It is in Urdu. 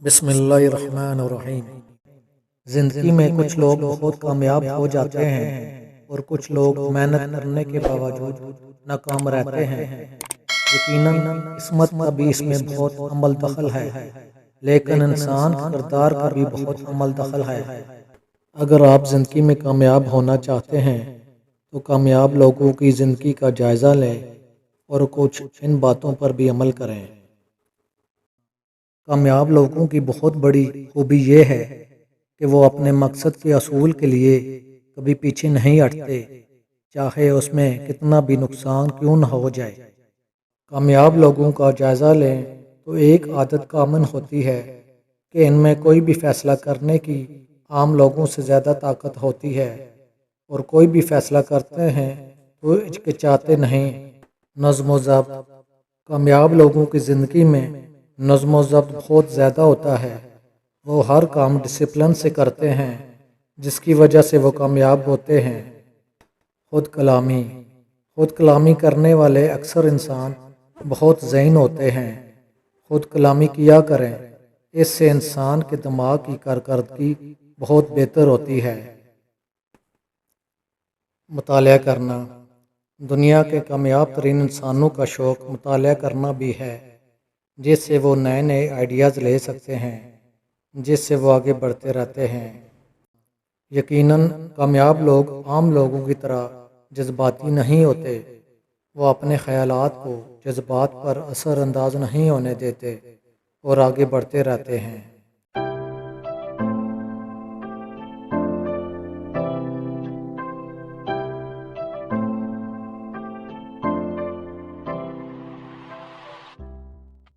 بسم اللہ الرحمن الرحیم۔ زندگی میں کچھ لوگ بہت کامیاب ہو جاتے ہیں اور کچھ لوگ محنت کرنے کے باوجود ناکام رہتے ہیں۔ یقیناً قسمت کا بھی اس میں بہت عمل دخل ہے، لیکن انسان کے کردار کا بھی بہت عمل دخل ہے۔ اگر آپ زندگی میں کامیاب ہونا چاہتے ہیں تو کامیاب لوگوں کی زندگی کا جائزہ لیں اور کچھ ان باتوں پر بھی عمل کریں۔ کامیاب لوگوں کی بہت بڑی خوبی یہ ہے کہ وہ اپنے مقصد کے حصول کے لیے کبھی پیچھے نہیں ہٹتے، چاہے اس میں کتنا بھی نقصان کیوں نہ ہو جائے۔ کامیاب لوگوں کا جائزہ لیں تو ایک عادت کامن ہوتی ہے کہ ان میں کوئی بھی فیصلہ کرنے کی عام لوگوں سے زیادہ طاقت ہوتی ہے، اور کوئی بھی فیصلہ کرتے ہیں تو ہچکچاتے نہیں۔ نظم و ضبط۔ کامیاب لوگوں کی زندگی میں نظم و ضبط بہت زیادہ ہوتا ہے۔ وہ ہر کام ڈسپلن سے کرتے ہیں، جس کی وجہ سے وہ کامیاب ہوتے ہیں۔ خود کلامی۔ خود کلامی کرنے والے اکثر انسان بہت ذہین ہوتے ہیں۔ خود کلامی کیا کریں، اس سے انسان کے دماغ کی کارکردگی بہت بہتر ہوتی ہے۔ مطالعہ کرنا۔ دنیا کے کامیاب ترین انسانوں کا شوق مطالعہ کرنا بھی ہے، جس سے وہ نئے نئے آئیڈیاز لے سکتے ہیں، جس سے وہ آگے بڑھتے رہتے ہیں۔ یقیناً کامیاب لوگ عام لوگوں کی طرح جذباتی نہیں ہوتے۔ وہ اپنے خیالات کو جذبات پر اثر انداز نہیں ہونے دیتے اور آگے بڑھتے رہتے ہیں۔